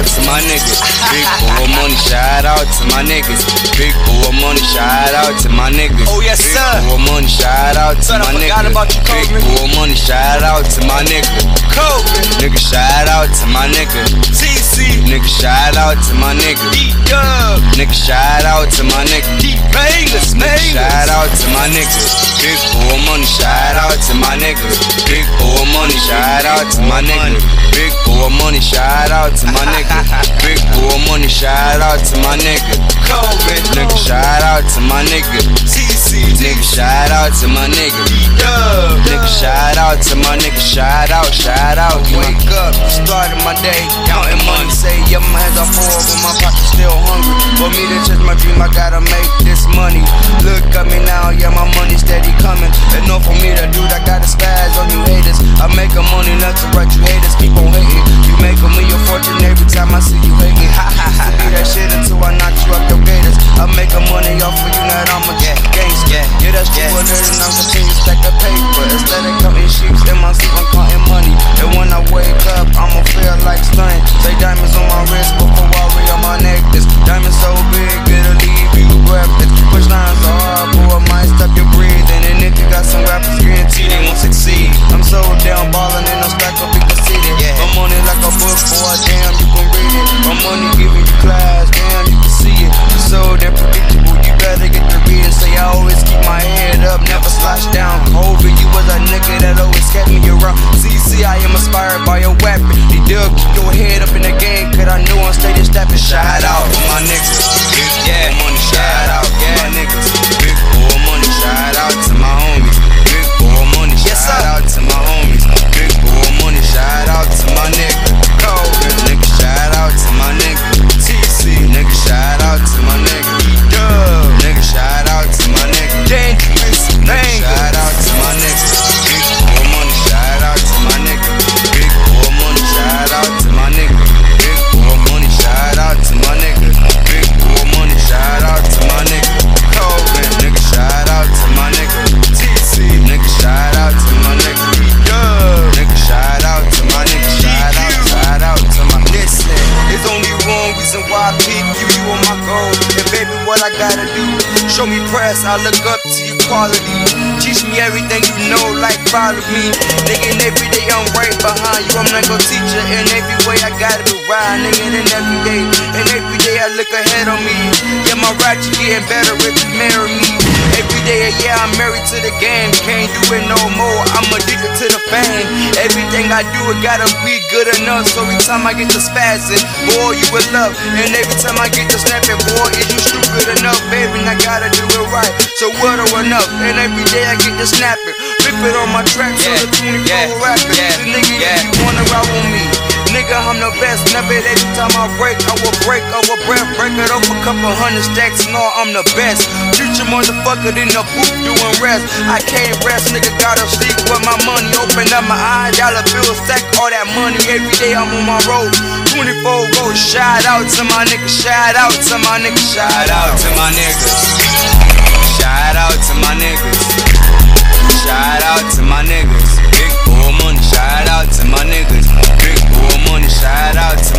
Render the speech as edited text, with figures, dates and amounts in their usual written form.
out to my niggas. Big boy money, shout out to my niggas. Big boy money, shout out to my niggas. Oh yes sir. Big boy money, shout out to my niggas. Big boy money, shout out to my nigga. Nigga, shout out to my nigga. TC. Nigga, shout out to my nigga. Nigga, shout out to my nigga. Vegas, shout out to my nigga. Big boy money, shout out to my nigga. Big boy money, shout out to my nigga. Big boy money, shout out to my nigga. Big boy money, shout out to my nigga. Nigga, shout out to my nigga. TC. Nigga, shout out to my nigga. Nigga, shout out to my nigga. Shout out, shout out. Wake up, started my day, counting money. Say, yeah, my hands are full, but my pocket's still hungry. For me to chase my dream, I gotta make this money. Look at me now, yeah, my money steady coming. And no for me to do, I gotta spaz on you haters. I make a money enough to right, you haters keep on hating. You make a me your fortune every time I see you hating. Ha ha ha. Do that shit until I knock you up your gators. I make a money off for you, now I'm a gangster. Yeah, that's true, and I'm continue to stack the paper. Instead of counting sheets in my sleep, I'm counting money. And when I wake up, I'ma feel like stunning. Say diamonds on my wrist, before worry on my necklace. Diamonds so big, it'll leave you breathless. Push lines so hard, boy, might stop your breathing. And if you got some rappers, guarantee they won't succeed. I'm so down ballin' and I'm stacked up, you can see it. My money like a book, boy, damn, you can read it. My money giving you class, damn, you can see it. You're so damn predictable, you better get the read and say I always keep my head up, never slouch down. Kobe, you was a nigga that always kept me around. CC, I am inspired by your weapon. They'll keep your head up in the game, cause I know I'm steady stepping. Shout out to my niggas. Big boy money, shout out to my niggas. Big boy money, shout out to my homies. Big boy money, shout out to my homies. Big boy money, shout out to my nigga. Nigga, shout out to my nigga. TC. Nigga, shout out to my nigga. Nigga, shout out to my nigga. Dangerous, shout out to my nigga. Big boy money, shout out to my nigga. Big boy money, shout out to my nigga. Big boy money, shout out to my nigga. Big boy money, shout out to my nigga. Nigga, shout out to my nigga. TC. Nigga, shout out to my nigga. Nigga, shout out to my nigga. Shout out to my nigga. Listen, there's only one reason why I pick you, you are my goal. And baby, what I gotta do? Show me press, I look up to your quality. Teach me everything you know, like follow me. Nigga, and every day I'm right behind you. I'm not gon' teach you, and every way I gotta be right, nigga. And every day I look ahead on me. Yeah, my rap you getting better if you marry me. Every day, yeah, I'm married to the game. Can't do it no more, I'm addicted to the fame. Everything I do, it gotta be good enough. So every time I get to spazzing, boy, you will love. And every time I get to snapping, boy, is you stupid enough, baby? I gotta do it right. So what or enough? And every day I get to snapping. Flip it on my track, so the 24 rapping. The nigga, you wanna ride with me? Nigga, I'm the best. Never every time I break, I will break it off a couple hundred stacks. No, I'm the best. Future motherfucker in the booth doing rest. I can't rest, nigga, gotta sleep with my money. Open up my eyes, dollar bills, stack all that money. Every day I'm on my road. 24 road. Shout out to my niggas. Shout out to my niggas. Shout out to my niggas. Shout out to my niggas. Shout out to my niggas. Big boy money, shout out to my niggas. Big boy money, shout out to